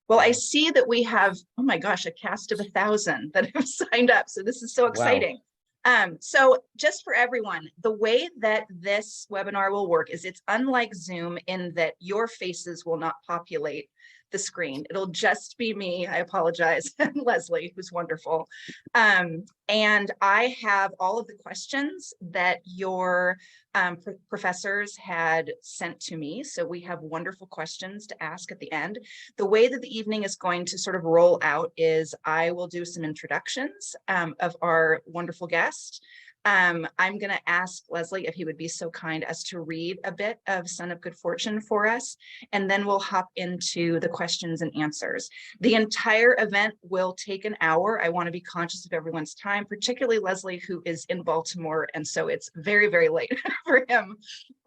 Well, I see that we have, oh my gosh, a cast of 1,000 that have signed up. So this is so Wow. exciting. So just for everyone, the way that this webinar will work is it's unlike Zoom in that your faces will not populate the screen. It'll just be me, I apologize, and Lysley, who's wonderful. And I have all of the questions that your professors had sent to me. So we have wonderful questions to ask at the end. The way that the evening is going to sort of roll out is I will do some introductions of our wonderful guest. I'm going to ask Lysley if he would be so kind as to read a bit of Son of Good Fortune for us, and then we'll hop into the questions and answers. The entire event will take an hour. I want to be conscious of everyone's time, particularly Lysley, who is in Baltimore, and so it's very, very late for him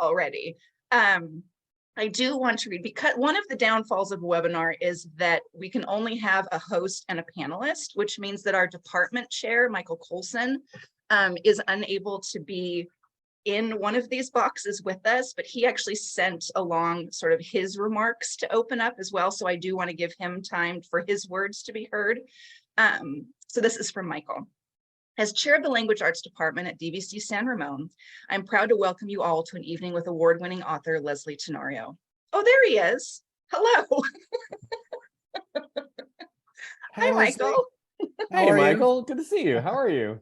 already. I do want to read, because one of the downfalls of a webinar is that we can only have a host and a panelist, which means that our department chair, Michael Colson, is unable to be in one of these boxes with us, but he actually sent along sort of his remarks to open up as well. So I do want to give him time for his words to be heard. So this is from Michael. As chair of the Language Arts Department at DVC San Ramon, I'm proud to welcome you all to an evening with award-winning author Lysley Tenorio. Oh, there he is. Hello. Hi, Michael. Hey, Michael. Good to see you. How are you?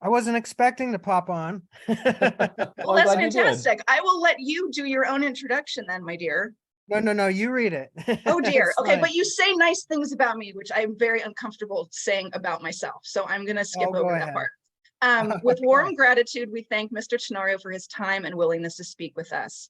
I wasn't expecting to pop on. Well, that's fantastic. I will let you do your own introduction then, my dear. No, you read it. Oh dear. Okay, but you say nice things about me, which I'm very uncomfortable saying about myself. So I'm going to skip over that part. With warm gratitude, we thank Mr. Tenorio for his time and willingness to speak with us.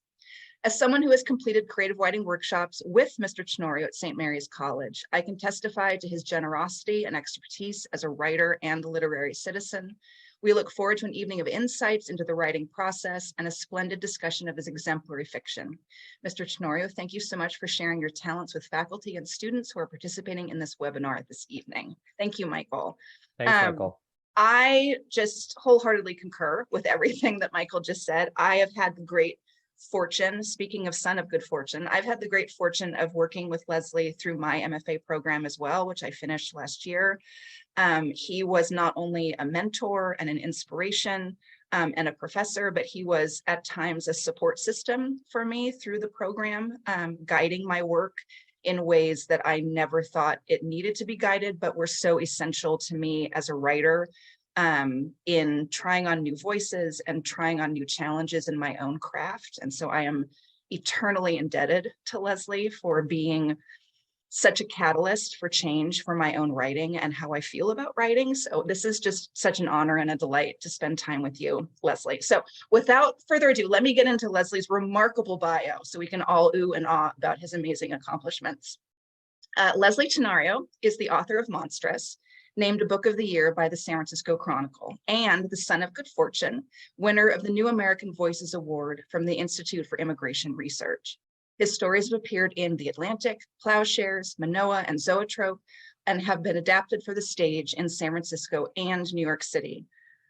As someone who has completed creative writing workshops with Mr. Tenorio at St. Mary's College, I can testify to his generosity and expertise as a writer and literary citizen. We look forward to an evening of insights into the writing process and a splendid discussion of his exemplary fiction. Mr. Tenorio, thank you so much for sharing your talents with faculty and students who are participating in this webinar this evening. Thank you, Michael. Thanks, Michael. I just wholeheartedly concur with everything that Michael just said. I have had the great fortune, speaking of Son of Good Fortune, I've had the great fortune of working with Lysley through my MFA program as well, which I finished last year. He was not only a mentor and an inspiration and a professor, but he was at times a support system for me through the program, guiding my work in ways that I never thought it needed to be guided, but were so essential to me as a writer in trying on new voices and trying on new challenges in my own craft. And so I am eternally indebted to Lysley for being such a catalyst for change for my own writing and how I feel about writing. So this is just such an honor and a delight to spend time with you, Lysley. So without further ado, let me get into Lysley's remarkable bio so we can all ooh and ah about his amazing accomplishments. Lysley Tenorio is the author of Monstrous, named a Book of the Year by the San Francisco Chronicle, and the Son of Good Fortune, winner of the New American Voices Award from the Institute for Immigration Research. His stories have appeared in The Atlantic, Plowshares, Manoa, and Zoetrope, and have been adapted for the stage in San Francisco and New York City.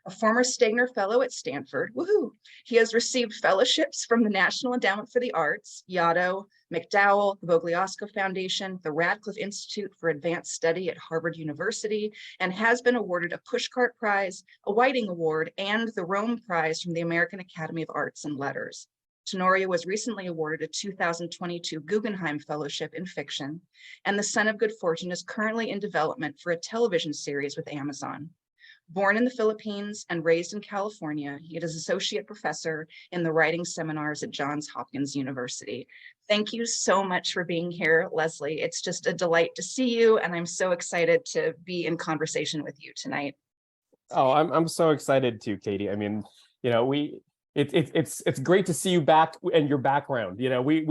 A former Stegner Fellow at Stanford, woohoo! He has received fellowships from the National Endowment for the Arts, Yaddo, McDowell, the Bogliasco Foundation, the Radcliffe Institute for Advanced Study at Harvard University, and has been awarded a Pushcart Prize, a Whiting Award, and the Rome Prize from the American Academy of Arts and Letters. Tenorio was recently awarded a 2022 Guggenheim Fellowship in Fiction, and The Son of Good Fortune is currently in development for a television series with Amazon. Born in the Philippines and raised in California, he is associate professor in the writing seminars at Johns Hopkins University. Thank you so much for being here, Lysley. It's just a delight to see you, and I'm so excited to be in conversation with you tonight. Oh, I'm so excited too, Katie. I mean, you know, it's great to see you back and your background. You know, we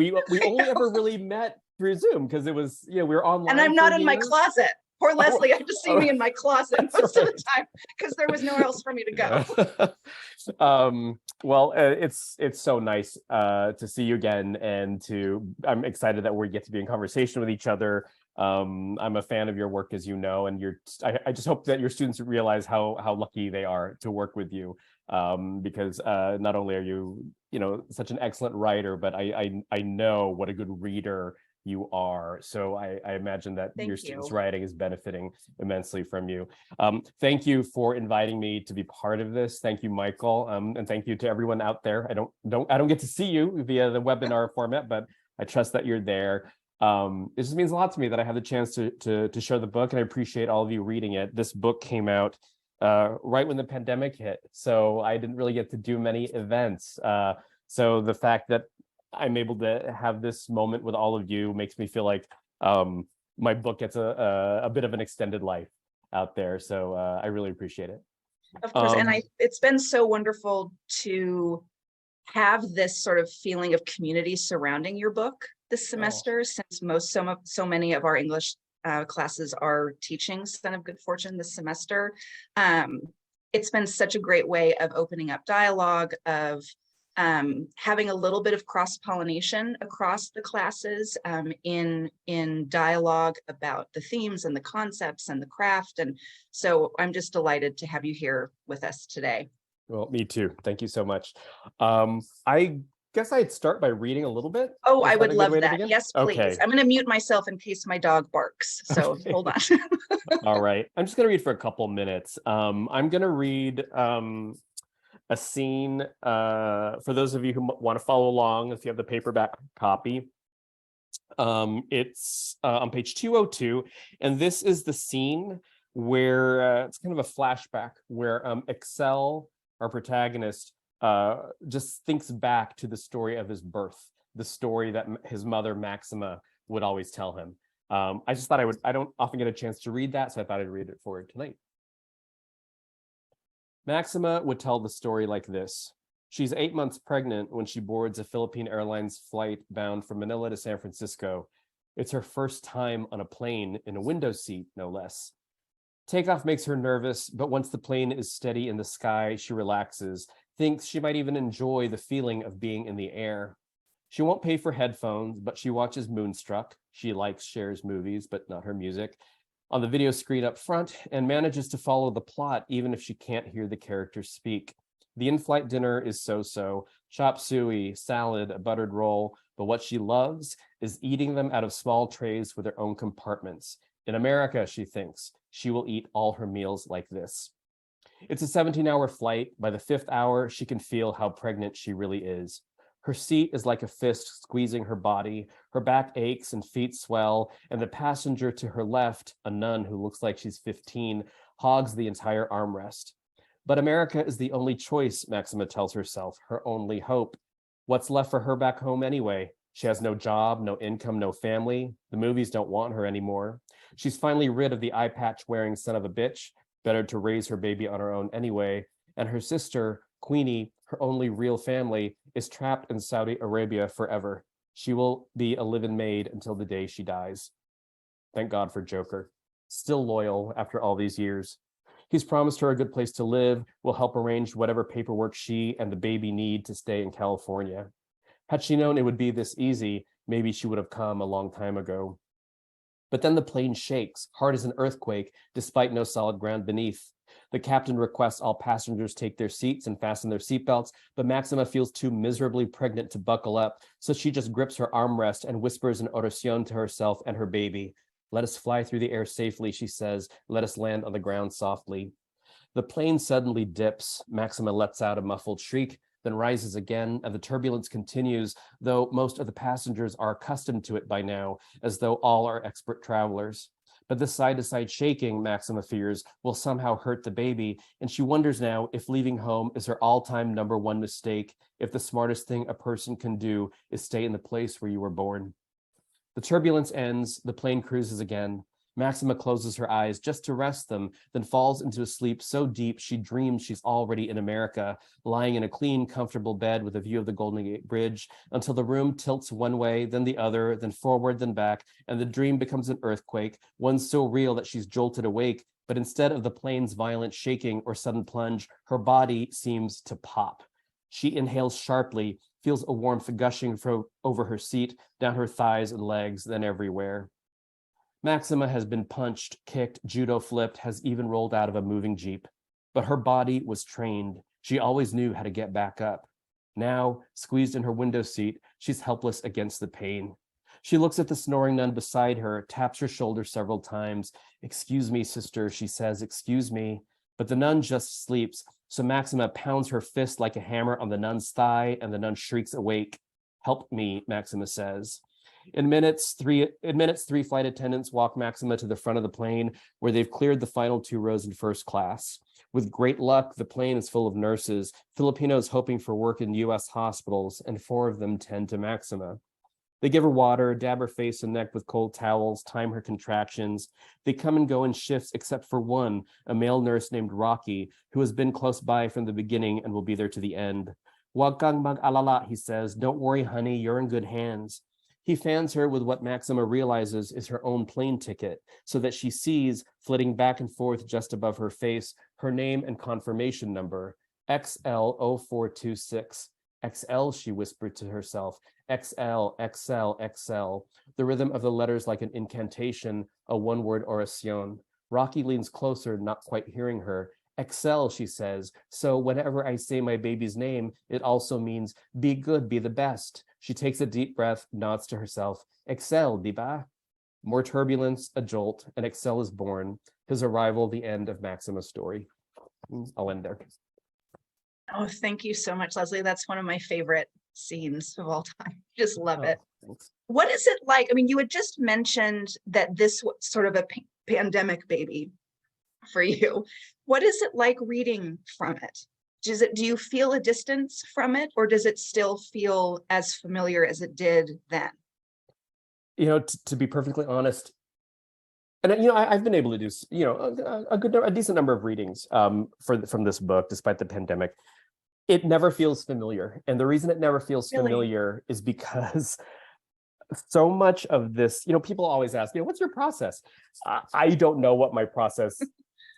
only ever really met through Zoom because it was, you know, we were online. And I'm not in my closet. Poor Lysley had to see me in my closet most of the time because there was nowhere else for me to go. Well, it's so nice to see you again, and I'm excited that we get to be in conversation with each other. I'm a fan of your work, as you know, and I just hope that your students realize how lucky they are to work with you, because not only are you, you know, such an excellent writer, but I know what a good reader you are. So I imagine that your Thank students' you. writing is benefiting immensely from you. Thank you for inviting me to be part of this. Thank you, Michael, and thank you to everyone out there. I don't get to see you via the webinar format, but I trust that you're there. It just means a lot to me that I had the chance to share the book, and I appreciate all of you reading it. This book came out right when the pandemic hit, so I didn't really get to do many events. So the fact that I'm able to have this moment with all of you makes me feel like my book gets a bit of an extended life out there. So I really appreciate it. Of course, and it's been so wonderful to have this sort of feeling of community surrounding your book this semester, since so many of our English classes are teaching Son of Good Fortune this semester. It's been such a great way of opening up dialogue, of having a little bit of cross-pollination across the classes, in dialogue about the themes and the concepts and the craft. And so I'm just delighted to have you here with us today. Well, me too. Thank you so much. I guess I'd start by reading a little bit. Oh, Is I that would a good love way to that. begin? Yes, please. Okay. I'm going to mute myself in case my dog barks. So Okay. hold on. All right. I'm just going to read for a couple minutes. I'm going to read a scene for those of you who want to follow along, if you have the paperback copy. It's on page 202, and this is the scene where it's kind of a flashback where Excel, our protagonist, just thinks back to the story of his birth, the story that his mother Maxima would always tell him. I just thought I don't often get a chance to read that, so I thought I'd read it for you tonight. Maxima would tell the story like this. She's 8 months pregnant when she boards a Philippine Airlines flight bound from Manila to San Francisco. It's her first time on a plane in a window seat, no less. Takeoff makes her nervous, but once the plane is steady in the sky, she relaxes, thinks she might even enjoy the feeling of being in the air. She won't pay for headphones, but she watches Moonstruck. She likes Cher's movies, but not her music, on the video screen up front, and manages to follow the plot even if she can't hear the characters speak. The in-flight dinner is so-so, chop suey, salad, a buttered roll, but what she loves is eating them out of small trays with their own compartments. In America, she thinks, she will eat all her meals like this. It's a 17-hour flight. By the 5th hour, she can feel how pregnant she really is. Her seat is like a fist squeezing her body. Her back aches and feet swell, and the passenger to her left, a nun who looks like she's 15, hogs the entire armrest. But America is the only choice, Maxima tells herself, her only hope. What's left for her back home anyway? She has no job, no income, no family. The movies don't want her anymore. She's finally rid of the eye patch wearing son of a bitch, better to raise her baby on her own anyway. And her sister, Queenie, her only real family, is trapped in Saudi Arabia forever. She will be a live-in maid until the day she dies. Thank God for Joker. Still loyal after all these years. He's promised her a good place to live, will help arrange whatever paperwork she and the baby need to stay in California. Had she known it would be this easy, maybe she would have come a long time ago. But then the plane shakes, hard as an earthquake, despite no solid ground beneath. The captain requests all passengers take their seats and fasten their seatbelts, but Maxima feels too miserably pregnant to buckle up, so she just grips her armrest and whispers an oración to herself and her baby. Let us fly through the air safely, she says. Let us land on the ground softly. The plane suddenly dips. Maxima lets out a muffled shriek, then rises again, and the turbulence continues, though most of the passengers are accustomed to it by now, as though all are expert travelers. But this side-to-side shaking, Maxima fears, will somehow hurt the baby, and she wonders now if leaving home is her all-time #1 mistake, if the smartest thing a person can do is stay in the place where you were born. The turbulence ends, the plane cruises again. Maxima closes her eyes just to rest them, then falls into a sleep so deep she dreams she's already in America, lying in a clean, comfortable bed with a view of the Golden Gate Bridge, until the room tilts one way, then the other, then forward, then back, and the dream becomes an earthquake, one so real that she's jolted awake, but instead of the plane's violent shaking or sudden plunge, her body seems to pop. She inhales sharply, feels a warmth gushing over her seat, down her thighs and legs, then everywhere. Maxima has been punched, kicked, judo flipped, has even rolled out of a moving Jeep. But her body was trained. She always knew how to get back up. Now, squeezed in her window seat, she's helpless against the pain. She looks at the snoring nun beside her, taps her shoulder several times. "Excuse me, sister," she says, "excuse me." But the nun just sleeps, so Maxima pounds her fist like a hammer on the nun's thigh, and the nun shrieks awake. "Help me," Maxima says. In minutes, three flight attendants walk Maxima to the front of the plane, where they've cleared the final 2 rows in first class. With great luck, the plane is full of nurses, Filipinos hoping for work in US hospitals, and 4 of them tend to Maxima. They give her water, dab her face and neck with cold towels, time her contractions. They come and go in shifts, except for one, a male nurse named Rocky, who has been close by from the beginning and will be there to the end. "Wag kang mag-alala," he says. "Don't worry, honey, you're in good hands." He fans her with what Maxima realizes is her own plane ticket, so that she sees, flitting back and forth just above her face, her name and confirmation number, XL0426. "XL," she whispered to herself. "XL, XL, XL." The rhythm of the letters like an incantation, a one-word oracion. Rocky leans closer, not quite hearing her. "XL," she says. "So whenever I say my baby's name, it also means be good, be the best." She takes a deep breath, nods to herself. "XL, diba?" More turbulence, a jolt, and XL is born. His arrival, the end of Maxima's story. I'll end there. Oh, thank you so much, Leslie. That's one of my favorite scenes of all time. Just love it. Thanks. What is it like? I mean, you had just mentioned that this was sort of a pandemic baby for you. What is it like reading from it? Do you feel a distance from it, or does it still feel as familiar as it did then? To be perfectly honest, and I've been able to do a decent number of readings from this book, despite the pandemic. It never feels familiar, and the reason it never feels Really? familiar is because so much of this, people always ask, what's your process? I don't know what my process.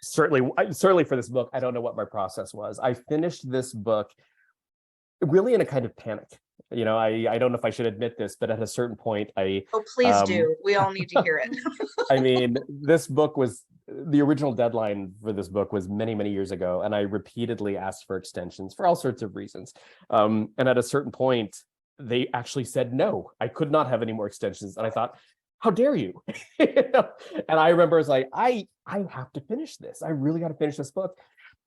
Certainly for this book, I don't know what my process was. I finished this book really in a kind of panic. I don't know if I should admit this, but at a certain point, Oh, please do. We all need to hear it. I mean, the original deadline for this book was many, many years ago, and I repeatedly asked for extensions for all sorts of reasons. And at a certain point, they actually said no, I could not have any more extensions. And I thought, how dare you? And I remember it's like, I have to finish this. I really got to finish this book.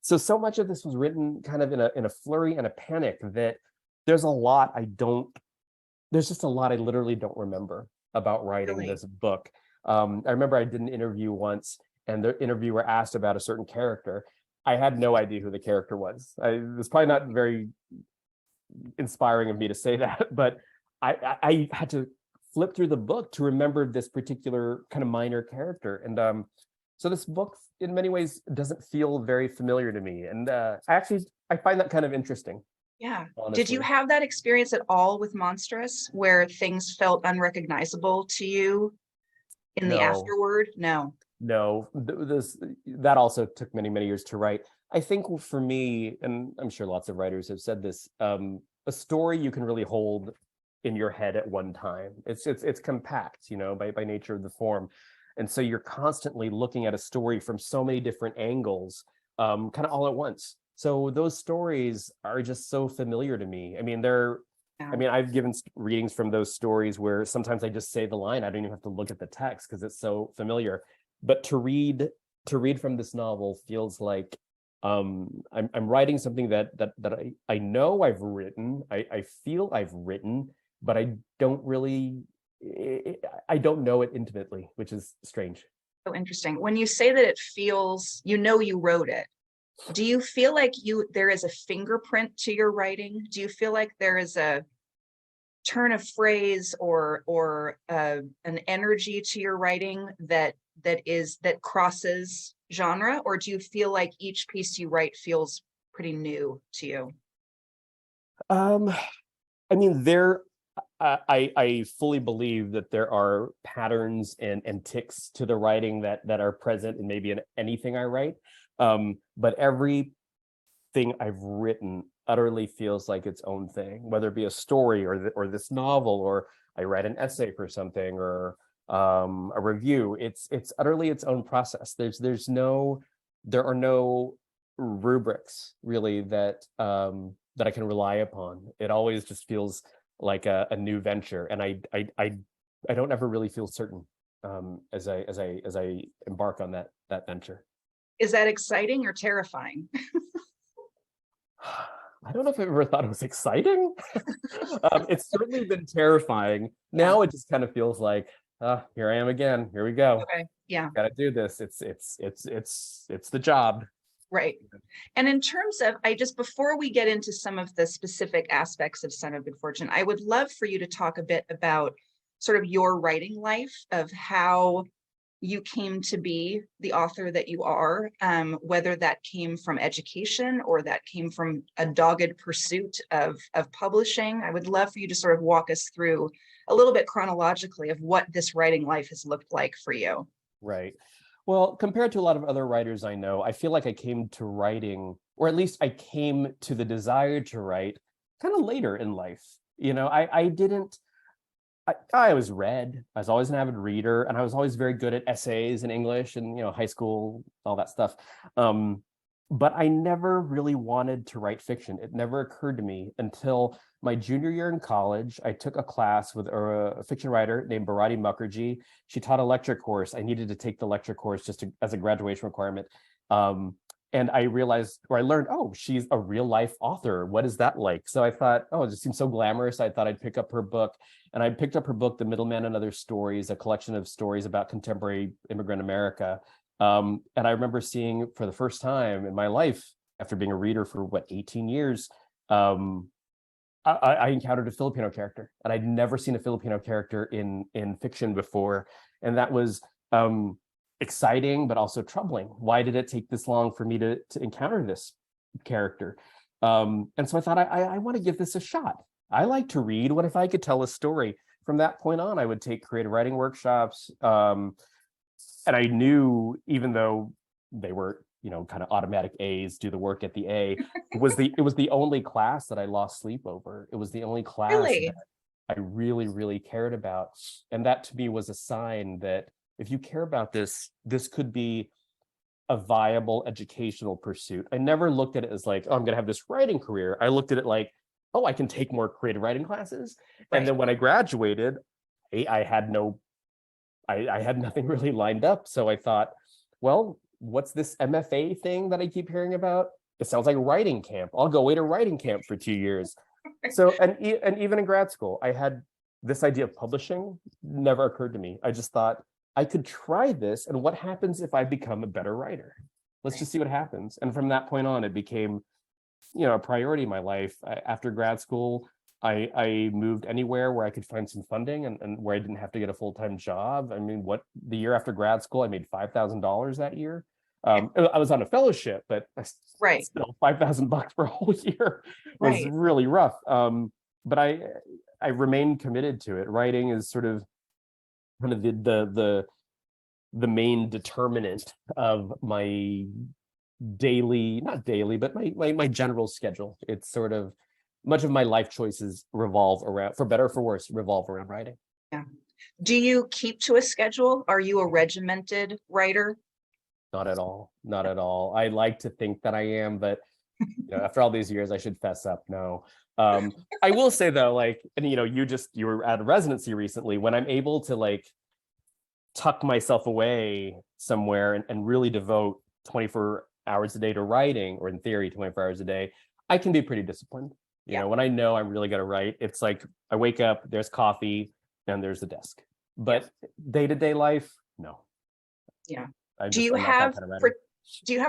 So much of this was written kind of in a flurry and a panic that there's just a lot I literally don't remember about writing Really? this book. I remember I did an interview once, and the interviewer asked about a certain character. I had no idea who the character was. It's probably not very inspiring of me to say that, but I had to flip through the book to remember this particular kind of minor character. And so this book, in many ways, doesn't feel very familiar to me. And I find that kind of interesting. Yeah. Honestly. Did you have that experience at all with Monstrous, where things felt unrecognizable to you in the afterword? No. That also took many, many years to write. I think for me, and I'm sure lots of writers have said this, a story you can really hold in your head at one time. It's compact, by nature of the form. And so you're constantly looking at a story from so many different angles, kind of all at once. So those stories are just so familiar to me. I mean, I've given readings from those stories where sometimes I just say the line. I don't even have to look at the text because it's so familiar. But to read from this novel feels like I'm writing something that I know I've written. I feel I've written, but I don't know it intimately, which is strange. So interesting. When you say that it feels, you wrote it, do you feel like there is a fingerprint to your writing? Do you feel like there is a turn of phrase or an energy to your writing that crosses genre, or do you feel like each piece you write feels pretty new to you? I mean, I fully believe that there are patterns and ticks to the writing that are present in maybe in anything I write. But everything I've written utterly feels like its own thing, whether it be a story or this novel, or I write an essay for something, or a review. It's utterly its own process. There are no rubrics really that I can rely upon. It always just feels like a new venture, and I I don't ever really feel certain as I embark on that venture. Is that exciting or terrifying? I don't know if I ever thought it was exciting. It's certainly been terrifying. Now it just kind of feels like, here I am again. Here we go. Okay. Yeah. Got to do this. It's the job. Right. And in terms of, before we get into some of the specific aspects of Son of Good Fortune, I would love for you to talk a bit about sort of your writing life, of how you came to be the author that you are, whether that came from education or that came from a dogged pursuit of publishing. I would love for you to sort of walk us through a little bit chronologically of what this writing life has looked like for you. Right. Well, compared to a lot of other writers I know, I feel like I came to writing, or at least I came to the desire to write kind of later in life. You know, I was read. I was always an avid reader, and I was always very good at essays in English and, high school, all that stuff. But I never really wanted to write fiction. It never occurred to me until my junior year in college. I took a class with a fiction writer named Bharati Mukherjee. She taught a lecture course. I needed to take the lecture course just as a graduation requirement. And I realized, or I learned, oh, she's a real life author. What is that like? So I thought, oh, it just seems so glamorous. I thought I'd pick up her book. And I picked up her book, The Middleman and Other Stories, a collection of stories about contemporary immigrant America. And I remember seeing for the first time in my life, after being a reader for 18 years, I encountered a Filipino character, and I'd never seen a Filipino character in fiction before. And that was exciting, but also troubling. Why did it take this long for me to encounter this character? And so I thought, I want to give this a shot. I like to read. What if I could tell a story? From that point on, I would take creative writing workshops. And I knew, even though they were, kind of automatic A's, do the work at the A, it was the only class that I lost sleep over. It was the only class that I really, really cared about. And that to me was a sign that if you care about this, this could be a viable educational pursuit. I never looked at it as like, oh, I'm going to have this writing career. I looked at it like, oh, I can take more creative writing classes. Right. And then when I graduated, I had nothing really lined up. So I thought, well, what's this MFA thing that I keep hearing about? It sounds like writing camp. I'll go away to writing camp for 2 years. So, and even in grad school, I had this idea of publishing never occurred to me. I just thought I could try this. And what happens if I become a better writer? Let's just see what happens. And from that point on, it became, a priority in my life. After grad school, I moved anywhere where I could find some funding and where I didn't have to get a full-time job. I mean, the year after grad school, I made $5,000 that year. I was on a fellowship, but still $5,000 for a whole year was really rough. But I remained committed to it. Writing is sort of kind of the main determinant of my not daily, but my general schedule. It's sort of much of my life choices revolve around, for better or for worse, revolve around writing. Yeah. Do you keep to a schedule? Are you a regimented writer? Not at all. Not at all. I like to think that I am, but after all these years, I should fess up. No. I will say though, and you were at a residency recently. When I'm able to tuck myself away somewhere and really devote 24 hours a day to writing, or in theory, 24 hours a day, I can be pretty disciplined. You know, when I know I'm really going to write, it's like I wake up, there's coffee, and there's the desk. But day-to-day life, no. Yeah. Do you have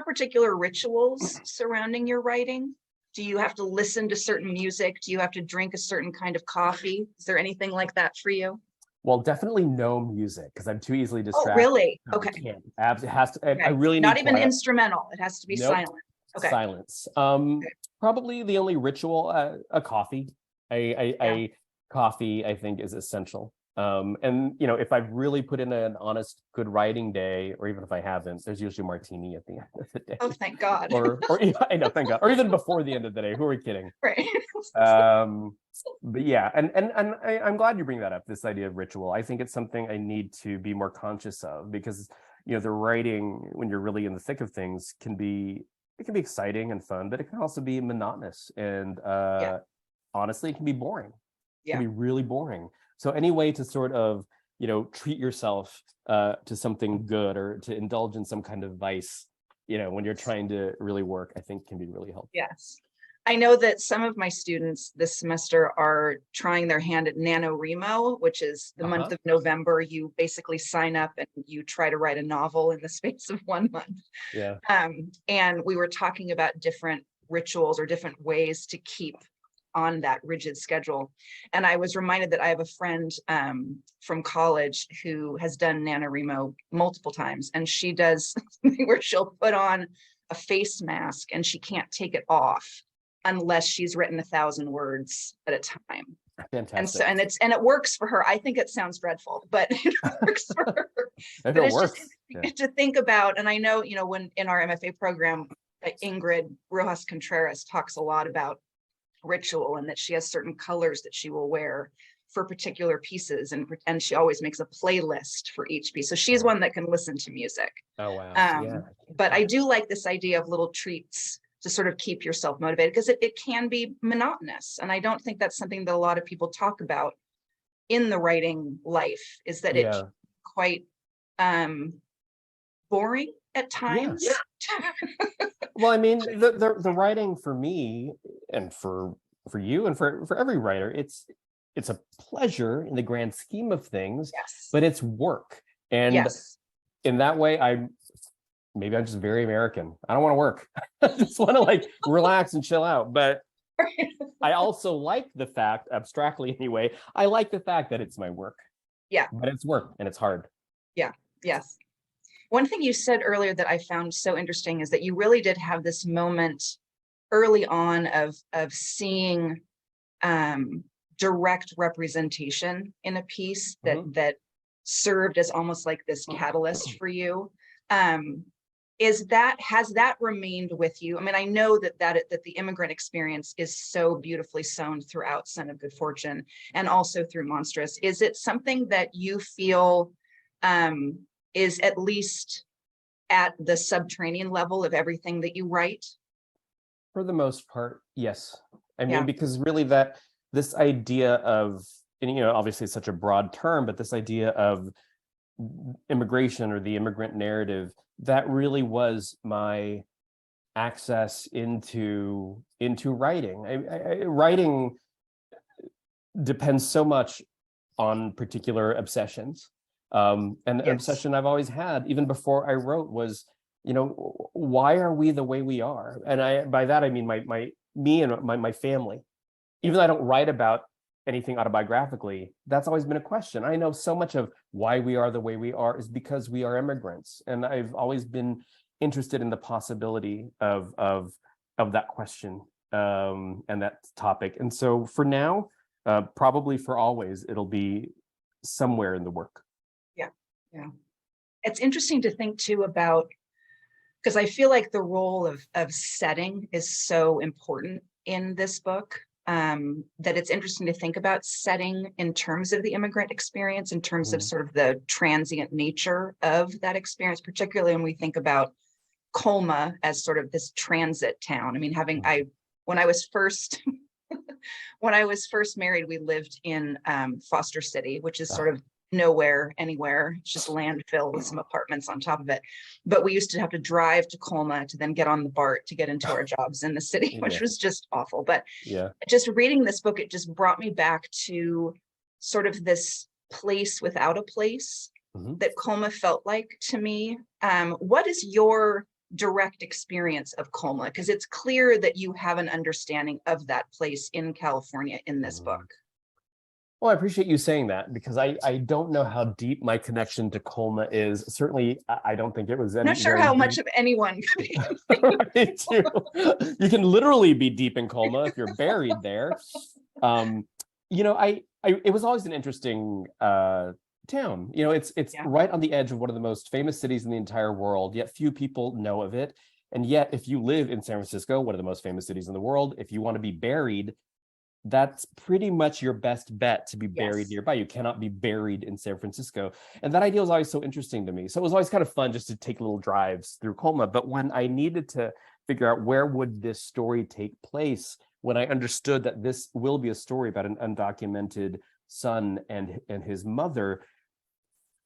particular rituals surrounding your writing? Do you have to listen to certain music? Do you have to drink a certain kind of coffee? Is there anything like that for you? Well, definitely no music, because I'm too easily distracted. Oh, really? No, okay. It has to. Okay. I really not need even instrumental. It has to be silent. Okay. Silence. Probably the only ritual, a coffee. Coffee, I think, is essential. And if I've really put in an honest, good writing day, or even if I haven't, there's usually a martini at the end of the day. Oh, thank God. or I know, thank God. Or even before the end of the day. Who are we kidding? Right. But yeah, and I'm glad you bring that up. This idea of ritual. I think it's something I need to be more conscious of, because the writing, when you're really in the thick of things, can be exciting and fun, but it can also be monotonous and honestly, it can be boring. It can be really boring. So any way to sort of treat yourself to something good or to indulge in some kind of vice, when you're trying to really work, I think can be really helpful. Yes. I know that some of my students this semester are trying their hand at NaNoWriMo, which is the month of November. You basically sign up and you try to write a novel in the space of 1 month. Yeah. And we were talking about different rituals or different ways to keep on that rigid schedule. And I was reminded that I have a friend from college who has done NaNoWriMo multiple times, and she does something where she'll put on a face mask and she can't take it off unless she's written 1,000 words at a time. Fantastic. And it works for her. I think it sounds dreadful, but it works for her. If But it it's works. just to think about, and I know, when in our MFA program, Ingrid Rojas Contreras talks a lot about ritual, and that she has certain colors that she will wear for particular pieces, and she always makes a playlist for each piece. So she's one that can listen to music. Oh, wow. But I do like this idea of little treats to sort of keep yourself motivated, because it can be monotonous. And I don't think that's something that a lot of people talk about in the writing life, is that it's quite boring at times. Well, I mean, the writing for me and for you and for every writer, it's a pleasure in the grand scheme of things, but it's work. And in that way, maybe I'm just very American. I don't want to work. I just want to relax and chill out. But I also like the fact, abstractly anyway, I like the fact that it's my work. Yeah. But it's work and it's hard. Yeah. Yes. One thing you said earlier that I found so interesting is that you really did have this moment early on of seeing direct representation in a piece that served as almost like this catalyst for you. Has that remained with you? I mean, I know that the immigrant experience is so beautifully sewn throughout Son of Good Fortune and also through Monstrous. Is it something that you feel is at least at the subterranean level of everything that you write? For the most part, yes. I mean, because really this idea of, and obviously it's such a broad term, but this idea of immigration or the immigrant narrative, that really was my access into writing. Writing depends so much on particular obsessions. And an obsession I've always had, even before I wrote, was, why are we the way we are? And by that I mean me and my family. Even though I don't write about anything autobiographically, that's always been a question. I know so much of why we are the way we are is because we are immigrants, and I've always been interested in the possibility of that question and that topic. And so for now, probably for always, it'll be somewhere in the work. Yeah. It's interesting to think too about, because I feel like the role of setting is so important in this book, that it's interesting to think about setting in terms of the immigrant experience, in terms of sort of the transient nature of that experience, particularly when we think about Colma as sort of this transit town. I mean, when I was first married, we lived in Foster City, which is sort of nowhere, anywhere. It's just landfill with some apartments on top of it. But we used to have to drive to Colma to then get on the BART to get into our jobs in the city, which was just awful. But just reading this book, it just brought me back to sort of this place without a place that Colma felt like to me. What is your direct experience of Colma? Because it's clear that you have an understanding of that place in California in this book. Well, I appreciate you saying that, because I don't know how deep my connection to Colma is. Certainly, I don't think it was any. I'm not sure how much of anyone could be. Right, you can literally be deep in Colma if you're buried there. It was always an interesting town. It's right on the edge of one of the most famous cities in the entire world, yet few people know of it. And yet, if you live in San Francisco, one of the most famous cities in the world, if you want to be buried, that's pretty much your best bet to be buried nearby. You cannot be buried in San Francisco. And that idea was always so interesting to me. So it was always kind of fun just to take little drives through Colma. But when I needed to figure out where would this story take place, when I understood that this will be a story about an undocumented son and his mother,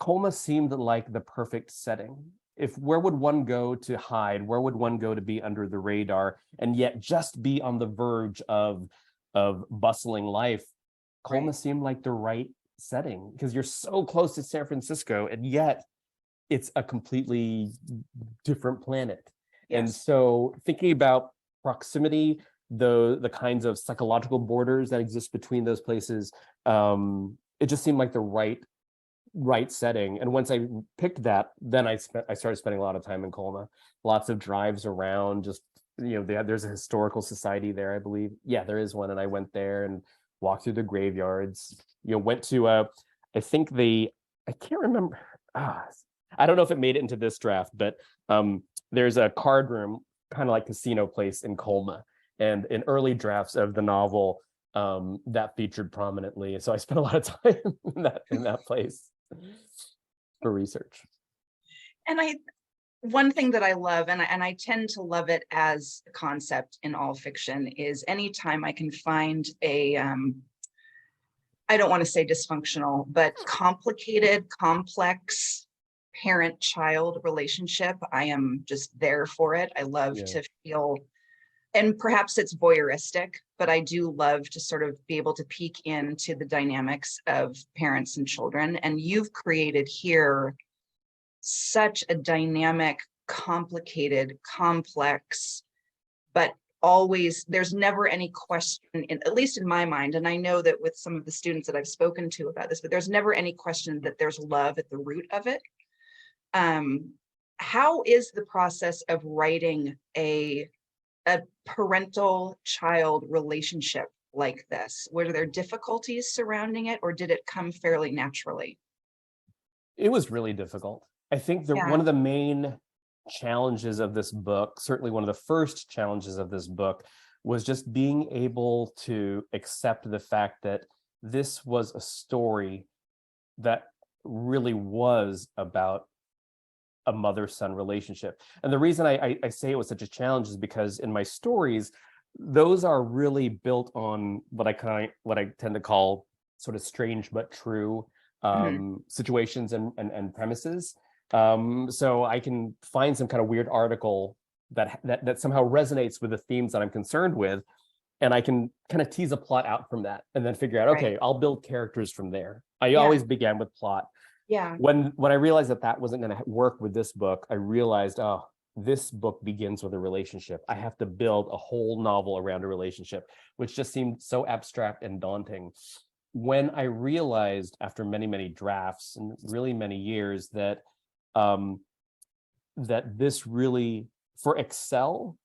Colma seemed like the perfect setting. If where would one go to hide? Where would one go to be under the radar and yet just be on the verge of bustling life? Colma Right. seemed like the right setting because you're so close to San Francisco and yet it's a completely different planet. And Yes. so thinking about proximity, the kinds of psychological borders that exist between those places, it just seemed like the right setting. And once I picked that, then I started spending a lot of time in Colma. Lots of drives around, just there's a historical society there, I believe. Yeah, there is one, and I went there and walked through the graveyards. Went to I think I can't remember. I don't know if it made it into this draft, but there's a card room, kind of like casino place in Colma, and in early drafts of the novel, that featured prominently. So I spent a lot of time in that place for research. And one thing that I love, and I tend to love it as a concept in all fiction, is anytime I can find a, I don't want to say dysfunctional, but complicated, complex parent-child relationship, I am just there for it. I love to feel, and perhaps it's voyeuristic, but I do love to sort of be able to peek into the dynamics of parents and children. And you've created here such a dynamic, complicated, complex, but always, there's never any question, at least in my mind, and I know that with some of the students that I've spoken to about this, but there's never any question that there's love at the root of it. How is the process of writing a parental child relationship like this? Were there difficulties surrounding it, or did it come fairly naturally? It was really difficult. I think one of the main challenges of this book, certainly one of the first challenges of this book, was just being able to accept the fact that this was a story that really was about a mother-son relationship. And the reason I say it was such a challenge is because in my stories, those are really built on what I tend to call sort of strange but true situations and premises. So I can find some kind of weird article that somehow resonates with the themes that I'm concerned with, and I can kind of tease a plot out from that, and then figure out, okay, I'll build characters from there. I always began with plot. Yeah. When I realized that wasn't going to work with this book, I realized, oh, this book begins with a relationship. I have to build a whole novel around a relationship, which just seemed so abstract and daunting. When I realized after many, many drafts and really many years that that this really, for Excel,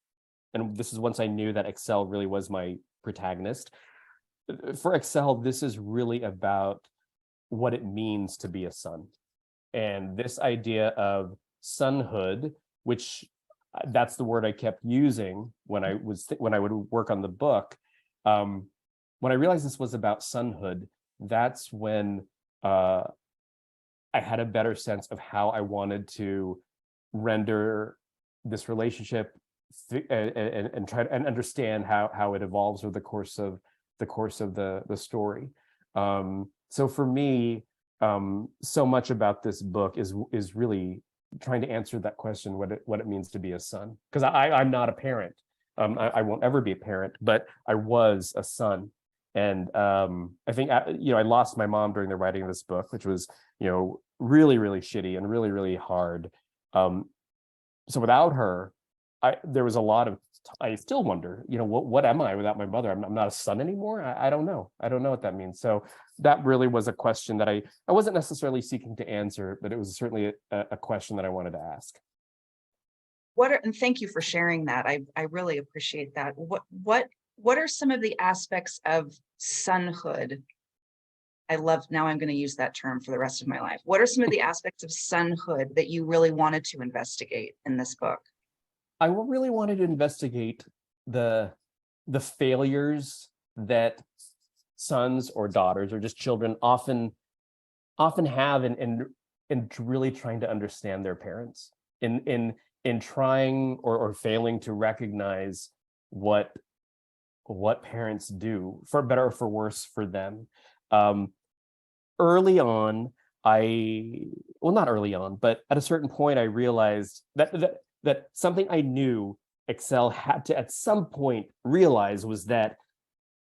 and this is once I knew that Excel really was my protagonist, for Excel, this is really about what it means to be a son. And this idea of sonhood, which that's the word I kept using when I would work on the book. When I realized this was about sonhood, that's when I had a better sense of how I wanted to render this relationship and try to understand how it evolves over the course of the story. So for me, so much about this book is really trying to answer that question, what it means to be a son. Because I'm not a parent. I won't ever be a parent, but I was a son. And I think I lost my mom during the writing of this book, which was really, really shitty and really, really hard. So without her, there was a lot of, I still wonder, what am I without my mother? I'm not a son anymore. I don't know. I don't know what that means. So that really was a question that I wasn't necessarily seeking to answer, but it was certainly a question that I wanted to ask. And thank you for sharing that. I really appreciate that. What are some of the aspects of sonhood? Now I'm going to use that term for the rest of my life. What are some of the aspects of sonhood that you really wanted to investigate in this book? I really wanted to investigate the failures that sons or daughters or just children often have in really trying to understand their parents, in trying or failing to recognize what parents do, for better or for worse, for them. Early on, well, not early on, but at a certain point, I realized that something I knew Excel had to at some point realize was that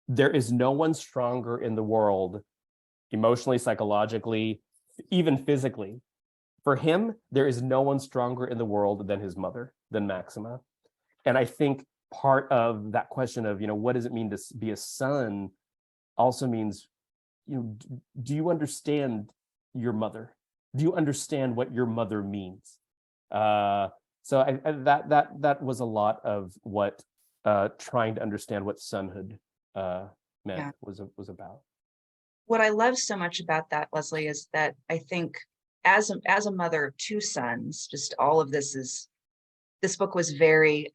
there is no one stronger in the world, emotionally, psychologically, even physically. For him, there is no one stronger in the world than his mother, than Maxima. And I think part of that question of, what does it mean to be a son also means, do you understand your mother? Do you understand what your mother means? So that was a lot of what trying to understand what sonhood meant was about. What I love so much about that, Lysley, is that I think as a mother of two sons, just all of this book was very,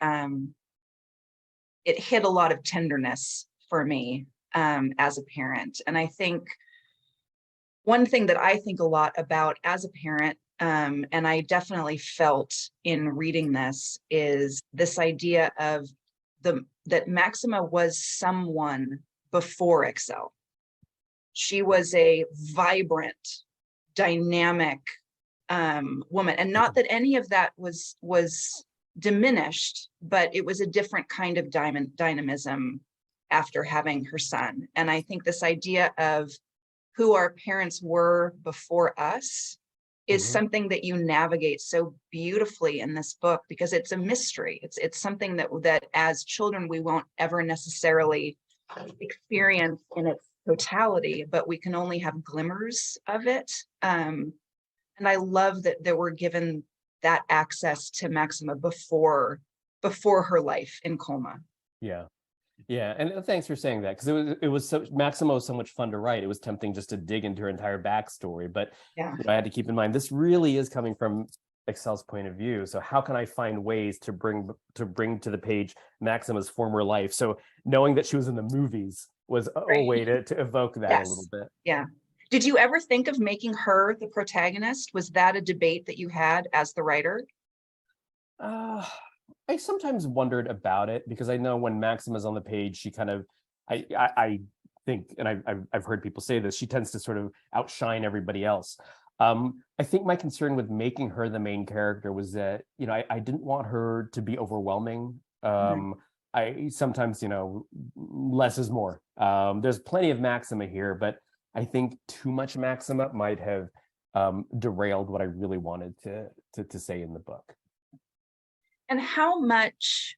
it hit a lot of tenderness for me as a parent. And I think one thing that I think a lot about as a parent, and I definitely felt in reading this, is this idea of that Maxima was someone before Excel. She was a vibrant, dynamic woman, and not that any of that was diminished, but it was a different kind of dynamism after having her son. And I think this idea of who our parents were before us is something that you navigate so beautifully in this book, because it's a mystery. It's something that as children we won't ever necessarily experience in its totality, but we can only have glimmers of it. And I love that we're given that access to Maxima before her life in Colma. Yeah, and thanks for saying that, because it was so Maxima was so much fun to write. It was tempting just to dig into her entire backstory, but I had to keep in mind this really is coming from Excel's point of view. So how can I find ways to bring to the page Maxima's former life? So knowing that she was in the movies was a way to evoke that a little bit. Yeah. Did you ever think of making her the protagonist? Was that a debate that you had as the writer? I sometimes wondered about it, because I know when Maxima's on the page, she kind of, I think, and I've heard people say this, she tends to sort of outshine everybody else. I think my concern with making her the main character was that, I didn't want her to be overwhelming. I sometimes, less is more. There's plenty of Maxima here, but I think too much Maxima might have derailed what I really wanted to say in the book. And how much,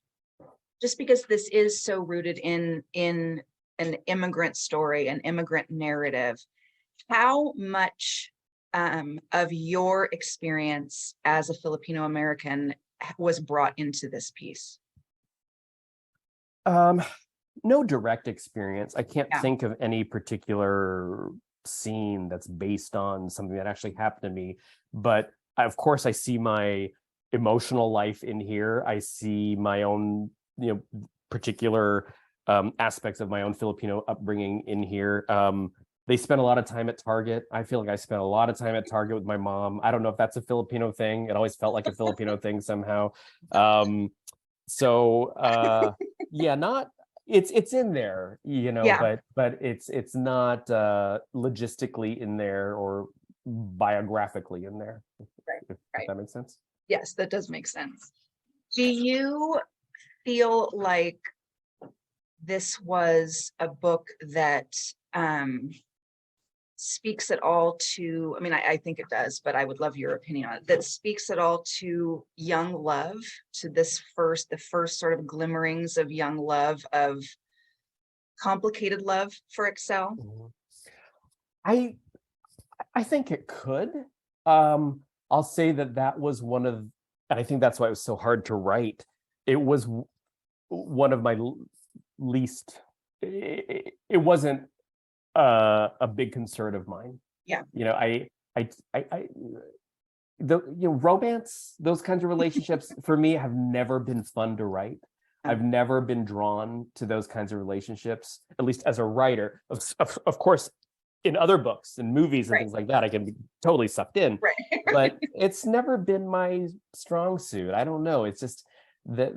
just because this is so rooted in an immigrant story, an immigrant narrative, how much of your experience as a Filipino American was brought into this piece? No direct experience. I can't think of any particular scene that's based on something that actually happened to me, but of course I see my emotional life in here. I see my own, particular aspects of my own Filipino upbringing in here. They spent a lot of time at Target. I feel like I spent a lot of time at Target with my mom. I don't know if that's a Filipino thing. It always felt like a Filipino thing somehow. It's in there, but it's not logistically in there or biographically in there. If that makes sense. Yes, that does make sense. Do you feel like this was a book that speaks at all to, I think it does, but I would love your opinion on it, that speaks at all to young love, to the first sort of glimmerings of young love, of complicated love for Excel? I think it could. I'll say that was one of, and I think that's why it was so hard to write. It was one of my least, it wasn't a big concern of mine. Romance, those kinds of relationships for me have never been fun to write. I've never been drawn to those kinds of relationships, at least as a writer. Of course, in other books and movies and things like that, I can be totally sucked in, but it's never been my strong suit. I don't know. It's just that,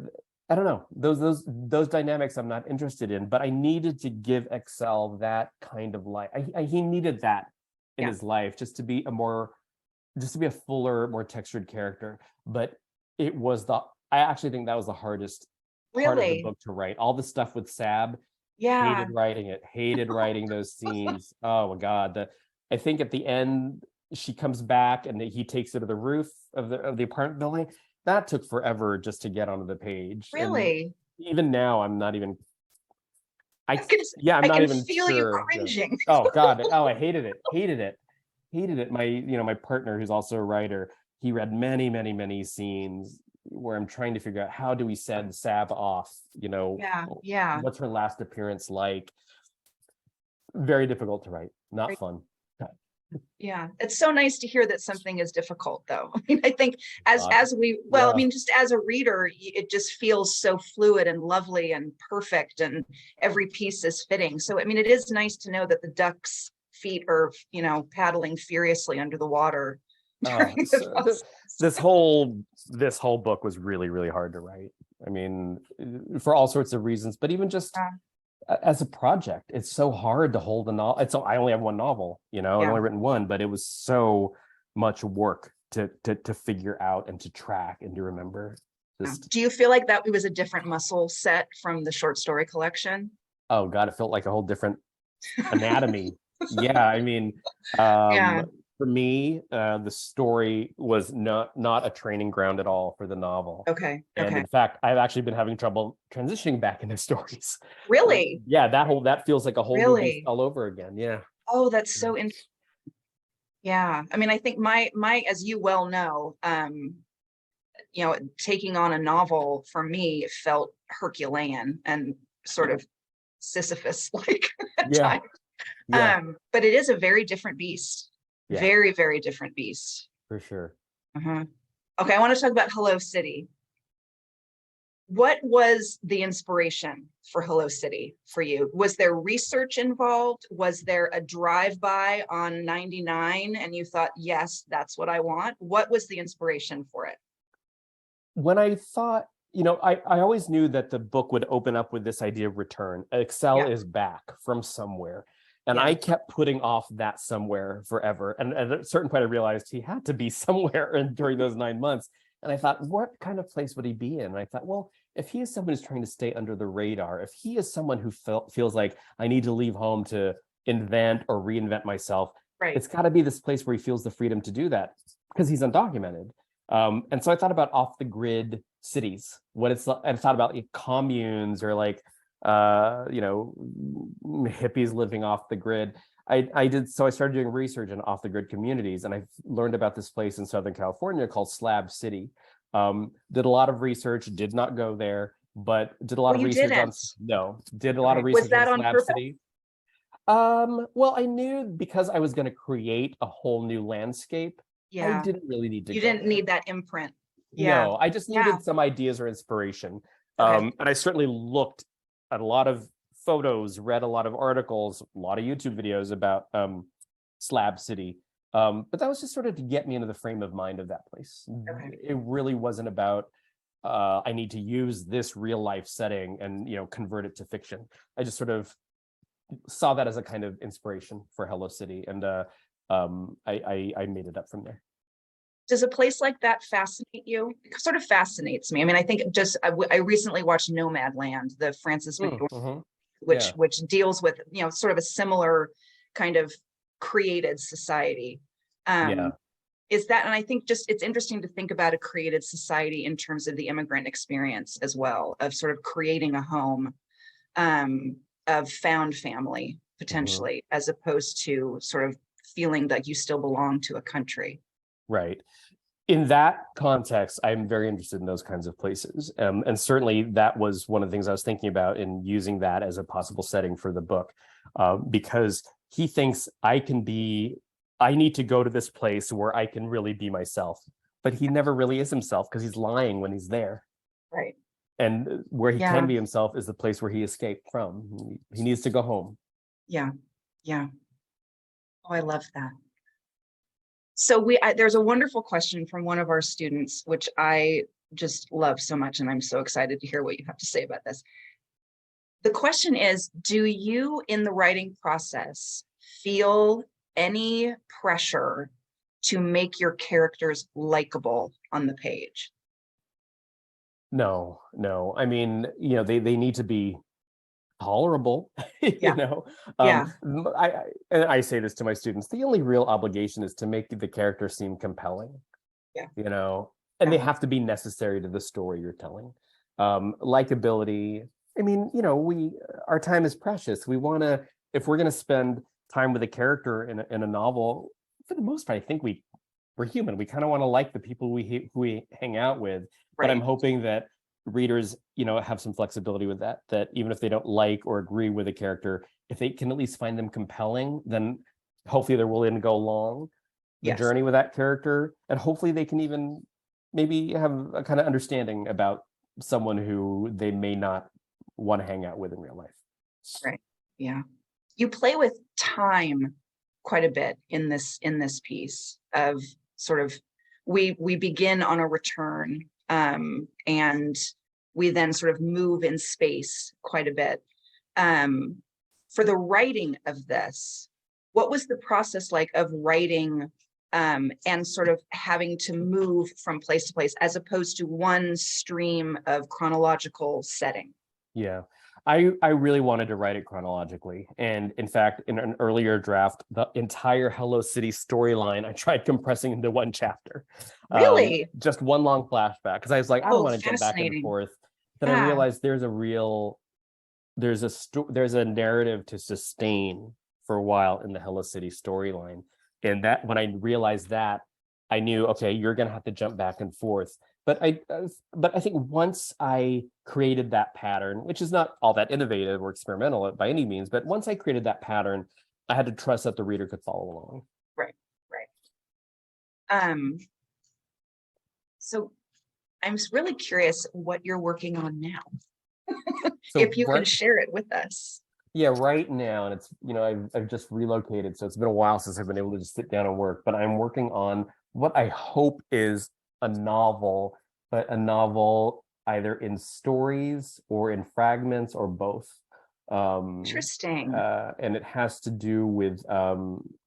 I don't know, those dynamics I'm not interested in, but I needed to give Excel that kind of life. He needed that in Yeah. his life, just to be a fuller, more textured character. But I actually think that was the hardest part of the Really? book to write. All the stuff with Sab, Yeah. hated writing those scenes. Oh my God. I think at the end, she comes back and he takes her to the roof of the apartment building. That took forever just to get onto the page. And Really? even now, I'm not even, I can, I'm I not can even feel you sure. cringing. Oh God. Oh, I hated it. My partner, who's also a writer, he read many, many, many scenes where I'm trying to figure out, how do we send Sab off? Yeah. Yeah. What's her last appearance like? Very difficult to write, not fun. Yeah, it's so nice to hear that something is difficult, though. I mean, I think as Yeah. I mean, just as a reader, it just feels so fluid and lovely and perfect, and every piece is fitting. So, I mean, it is nice to know that the duck's feet are, paddling furiously under the water. This whole book was really, really hard to write. I mean, for all sorts of reasons, but even just as a project, it's so hard to hold a novel. I only have one novel, I've only written one, but it was so much work to figure out and to track and to remember. Do you feel like that it was a different muscle set from the short story collection? Oh God, it felt like a whole different anatomy. Yeah, I mean, for me, the story was not a training ground at all for the novel. Okay. And in fact, I've actually been having trouble transitioning back into stories. Really? Yeah, that feels like a whole new beast all over again. Yeah. Oh, that's so interesting. Yeah. I mean, I think my, as you well know, taking on a novel for me felt Herculean and sort of Sisyphus-like at times. But it is a very different beast. Yeah. Very, very different beast. For sure. Okay, I want to talk about Hello City. What was the inspiration for Hello City for you? Was there research involved? Was there a drive-by on 99 and you thought, yes, that's what I want? What was the inspiration for it? When I thought, I always knew that the book would open up with this idea of return. Excel is back from somewhere. And I kept putting off that somewhere forever. And at a certain point, I realized he had to be somewhere during those 9 months. And I thought, what kind of place would he be in? And I thought, well, if he is someone who's trying to stay under the radar, if he is someone who feels like I need to leave home to invent or reinvent myself, it's got to be this place where he feels the freedom to do that because he's undocumented. And so I thought about off the grid cities, what it's like. I thought about communes or hippies living off the grid. So I started doing research in off the grid communities, and I learned about this place in Southern California called Slab City. Did a lot of research, did not go there, but did a lot of research did a lot of research on Slab City. Well, I knew because I was going to create a whole new landscape. I didn't really need to. You didn't need that imprint. No, I just needed some ideas or inspiration. And I certainly looked at a lot of photos, read a lot of articles, a lot of YouTube videos about Slab City. But that was just sort of to get me into the frame of mind of that place. It really wasn't about I need to use this real life setting and convert it to fiction. I just sort of saw that as a kind of inspiration for Hello City, and I made it up from there. Does a place like that fascinate you? It sort of fascinates me. I mean, I think I recently watched Nomadland, the Francis McDormand, which deals with, sort of a similar kind of created society. Is that, and I think it's interesting to think about a created society in terms of the immigrant experience as well, of sort of creating a home of found family, potentially, as opposed to sort of feeling that you still belong to a country. Right. In that context, I'm very interested in those kinds of places. And certainly that was one of the things I was thinking about in using that as a possible setting for the book, because he thinks I need to go to this place where I can really be myself, but he never really is himself because he's lying when he's there. Right. And where he can be himself is the place where he escaped from. He needs to go home. Yeah. Yeah. Oh, I love that. So there's a wonderful question from one of our students, which I just love so much, and I'm so excited to hear what you have to say about this. The question is, do you, in the writing process, feel any pressure to make your characters likable on the page? No, no. I mean, they need to be tolerable, Yeah. Um, Yeah. and I say this to my students, the only real obligation is to make the character seem compelling, Yeah. and they Yeah. have to be necessary to the story you're telling. Likability. I mean, our time is precious. We want to, if we're going to spend time with a character in a novel, for the most part, I think we're human. We kind of want to like the people who we hang out with. But I'm Right. hoping that readers, have some flexibility with that even if they don't like or agree with a character, if they can at least find them compelling, then hopefully they're willing to go along the Yes. journey with that character. And hopefully they can even maybe have a kind of understanding about someone who they may not want to hang out with in real life. Right. Yeah. You play with time quite a bit in this piece of sort of, we begin on a return, and we then sort of move in space quite a bit. For the writing of this, what was the process like of writing, and sort of having to move from place to place as opposed to one stream of chronological setting? Yeah, I really wanted to write it chronologically. And in fact, in an earlier draft, the entire Hello City storyline, I tried compressing into one chapter. Really? Just one long flashback. Because I was like, I don't Oh, want to jump back and fascinating. forth. Then I Yeah. realized there's a narrative to sustain for a while in the Hello City storyline. And that when I realized that, I knew, okay, you're gonna have to jump back and forth. But I think once I created that pattern, which is not all that innovative or experimental by any means, but once I created that pattern, I had to trust that the reader could follow along. Right. So I'm really curious what you're working on now. So If you can share it with us. yeah, right now, and it's I've just relocated, so it's been a while since I've been able to just sit down and work. But I'm working on what I hope is a novel, but a novel either in stories or in fragments or both. Interesting. And it has to do with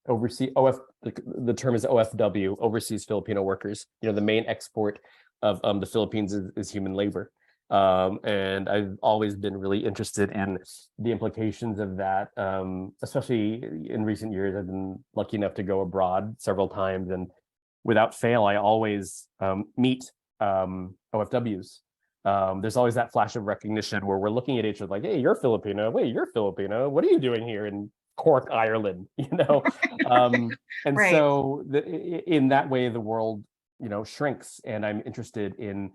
overseas OF. The term is OFW, overseas Filipino workers. The main export of the Philippines is human labor. And I've always been really interested in the implications of that, especially in recent years. I've been lucky enough to go abroad several times, and without fail, I always meet OFWs. There's always that flash of recognition where we're looking at each other like, hey, you're Filipino. Wait, you're Filipino. What are you doing here in Cork, Ireland? And Right. so in that way, the world, shrinks. And I'm interested in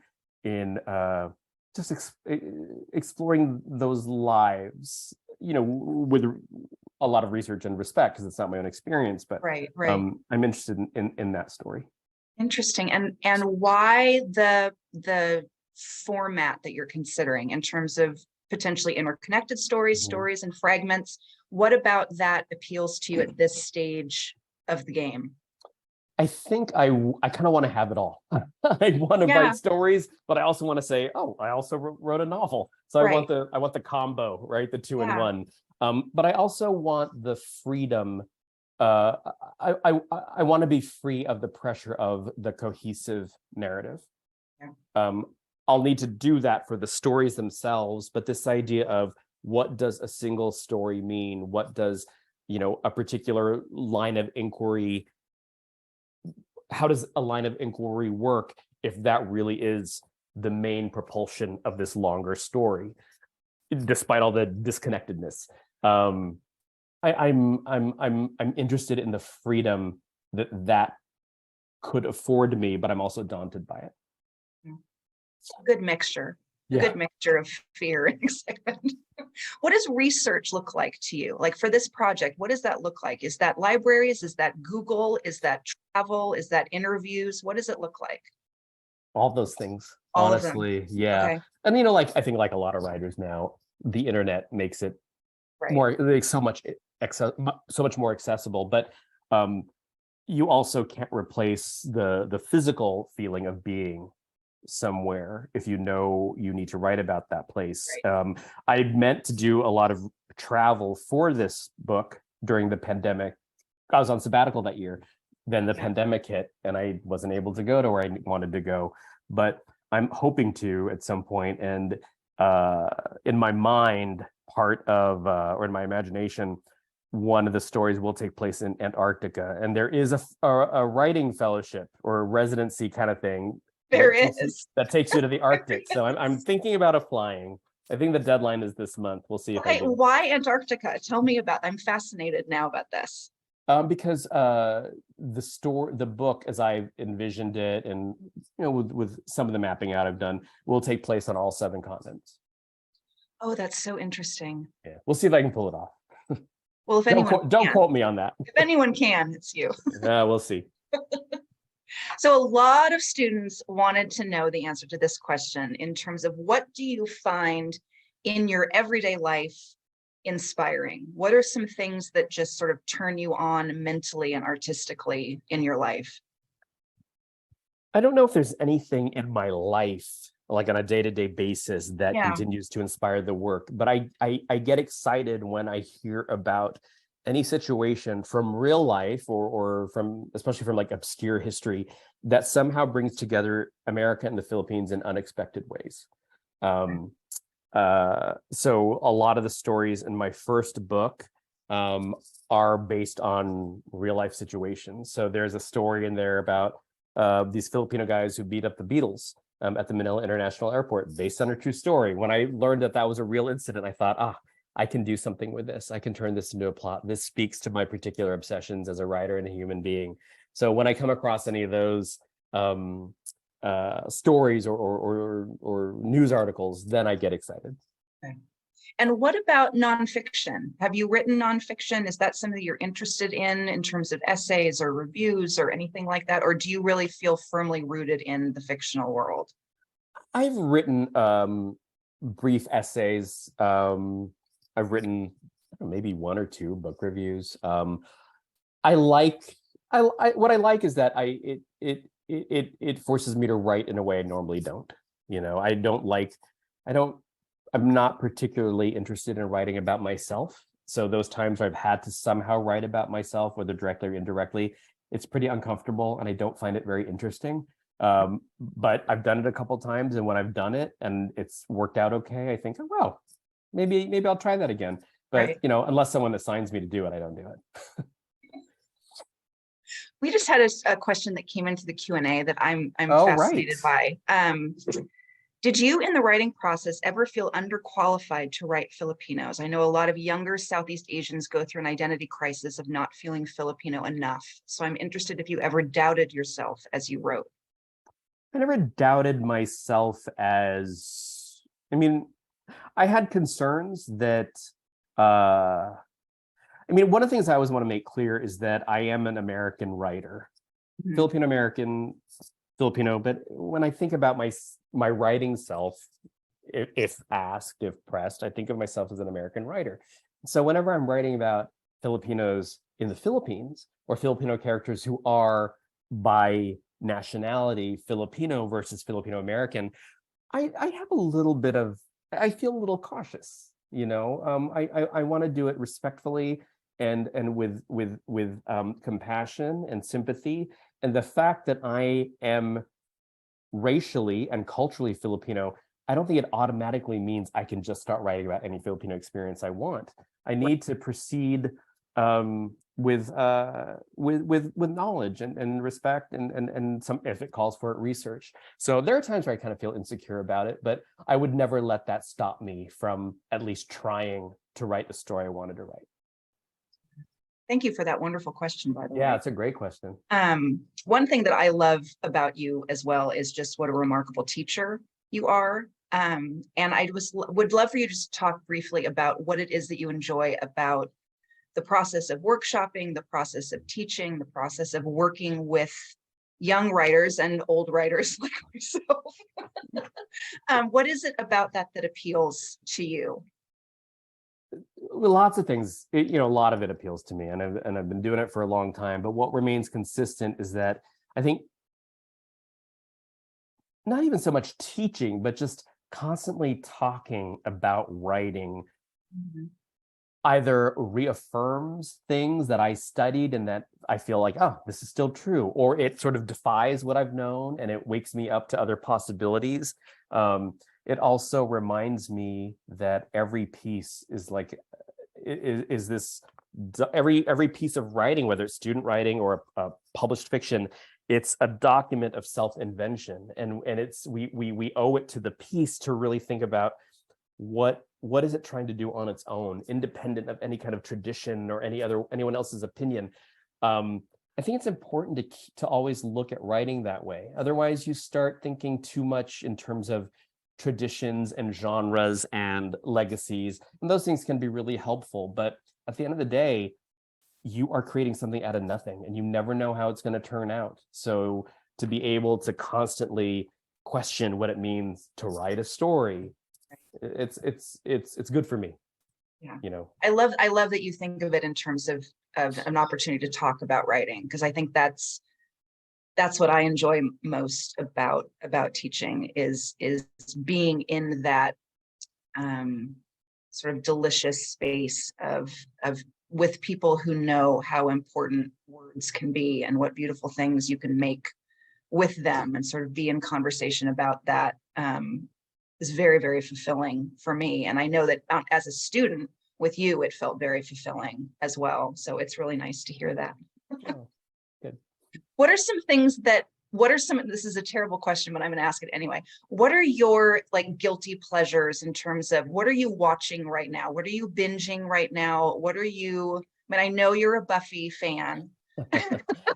just exploring those lives, with a lot of research and respect, because it's not my own experience, but Right. I'm interested in that story. Interesting. And why the format that you're considering in terms of potentially interconnected stories, stories and fragments? What about that appeals to you at this stage of the game? I think I kind of want to have it all. I want to write stories, but I also want to say, oh, I also wrote a novel. So I want the combo, right? The two in one. But I also want the freedom. I want to be free of the pressure of the cohesive narrative. I'll need to do that for the stories themselves, but this idea of what does a single story mean? What does, a particular line of inquiry, how does a line of inquiry work if that really is the main propulsion of this longer story, despite all the disconnectedness? I'm interested in the freedom that could afford me, but I'm also daunted by it. Good mixture. Yeah. Good mixture of fear and excitement. What does research look like to you? Like for this project, what does that look like? Is that libraries? Is that Google? Is that travel? Is that interviews? What does it look like? All those things, All honestly. of them. Yeah. Okay. And I think like a lot of writers now, the internet makes it so much more accessible, but you also can't replace the physical feeling of being somewhere if you need to write about that place. I meant to do a lot of travel for this book during the pandemic, I was on sabbatical that year. Then the Yeah. pandemic hit and I wasn't able to go to where I wanted to go, but I'm hoping to at some point. And in my mind, part of, or in my imagination, one of the stories will take place in Antarctica. And there is a writing fellowship or a residency kind of thing There that is. takes you to the Arctic. So I'm thinking about applying. I think the deadline is this month. We'll see if I do. Why Antarctica? Tell me about, I'm fascinated now about this. Because the book, as I envisioned it, and with some of the mapping out I've done, will take place on all 7 continents. Oh, that's so interesting. Yeah, we'll see if I can pull it off. Well, if anyone Don't can, quote me on that. if anyone can, it's you. We'll see. So a lot of students wanted to know the answer to this question in terms of what do you find in your everyday life inspiring? What are some things that just sort of turn you on mentally and artistically in your life? I don't know if there's anything in my life, like on a day-to-day basis, that Yeah. continues to inspire the work, but I get excited when I hear about any situation from real life or from, especially from like obscure history, that somehow brings together America and the Philippines in unexpected ways. So a lot of the stories in my first book are based on real life situations. So there's a story in there about these Filipino guys who beat up the Beatles at the Manila International Airport, based on a true story. When I learned that that was a real incident, I thought, I can do something with this. I can turn this into a plot. This speaks to my particular obsessions as a writer and a human being. So when I come across any of those stories or news articles, then I get excited. Okay. And what about nonfiction? Have you written nonfiction? Is that something you're interested in terms of essays or reviews or anything like that? Or do you really feel firmly rooted in the fictional world? I've written brief essays. I've written maybe 1 or 2 book reviews. What I like is that it forces me to write in a way I normally don't. I'm not particularly interested in writing about myself. So those times where I've had to somehow write about myself, whether directly or indirectly, it's pretty uncomfortable and I don't find it very interesting. But I've done it a couple of times, and when I've done it and it's worked out okay, I think, oh, well, maybe I'll try that again. But Right. Unless someone assigns me to do it, I don't do it. We just had a question that came into the Q&A that I'm Oh, fascinated right. by. Did you in the writing process ever feel underqualified to write Filipinos? I know a lot of younger Southeast Asians go through an identity crisis of not feeling Filipino enough. So I'm interested if you ever doubted yourself as you wrote. I never doubted myself I had concerns that, one of the things I always want to make clear is that I am an American writer, Mhm. Filipino-American, Filipino, but when I think about my writing self, if asked, if pressed, I think of myself as an American writer. So whenever I'm writing about Filipinos in the Philippines or Filipino characters who are by nationality Filipino versus Filipino-American, I have a little bit of, I feel a little cautious, I want to do it respectfully and with compassion and sympathy. And the fact that I am racially and culturally Filipino, I don't think it automatically means I can just start writing about any Filipino experience I want. I need to proceed with knowledge and respect and some, if it calls for it, research. So there are times where I kind of feel insecure about it, but I would never let that stop me from at least trying to write the story I wanted to write. Thank you for that wonderful question, by the way. Yeah, it's a great question. One thing that I love about you as well is just what a remarkable teacher you are. And I would love for you to just talk briefly about what it is that you enjoy about the process of workshopping, the process of teaching, the process of working with young writers and old writers like myself. What is it about that appeals to you? Lots of things, a lot of it appeals to me, and I've been doing it for a long time. But what remains consistent is that I think not even so much teaching, but just constantly talking about writing either reaffirms things that I studied and that I feel like, oh, this is still true, or it sort of defies what I've known and it wakes me up to other possibilities. It also reminds me that every piece is like, is this, every piece of writing, whether it's student writing or a published fiction, it's a document of self-invention, and it's we owe it to the piece to really think about what is it trying to do on its own, independent of any kind of tradition or anyone else's opinion. I think it's important to always look at writing that way. Otherwise, you start thinking too much in terms of traditions and genres and legacies, and those things can be really helpful. But at the end of the day, you are creating something out of nothing, and you never know how it's going to turn out. So to be able to constantly question what it means to write a story, it's good for me. Yeah. You know, I love that you think of it in terms of an opportunity to talk about writing, because I think that's what I enjoy most about teaching is being in that sort of delicious space of with people who know how important words can be and what beautiful things you can make with them, and sort of be in conversation about that is very, very fulfilling for me. And I know that as a student with you, it felt very fulfilling as well. So it's really nice to hear that. oh, good. What are some things that, this is a terrible question, but I'm going to ask it anyway. What are your like guilty pleasures in terms of what are you watching right now? What are you binging right now? What are you, I mean, I know you're a Buffy fan.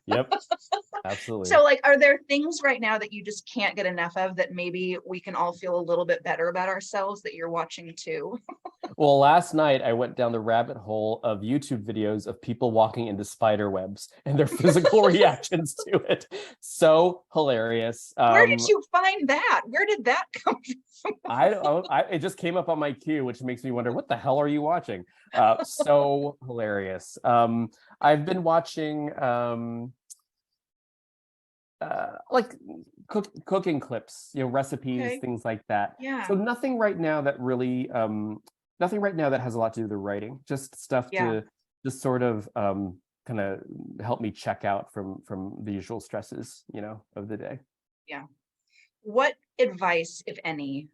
Yep, absolutely. So like, are there things right now that you just can't get enough of that maybe we can all feel a little bit better about ourselves that you're watching too? Well, last night I went down the rabbit hole of YouTube videos of people walking into spider webs and their physical reactions to it. So hilarious. Where did you find that? Where did that come from? I don't know. It just came up on my queue, which makes me wonder, what the hell are you watching? So hilarious. I've been watching like cooking clips, recipes, Okay. things like that. Yeah. So nothing right now that really nothing right now that has a lot to do with the writing, just stuff to just sort of kind of help me check out from the usual stresses, of the day. Yeah. What advice, if any,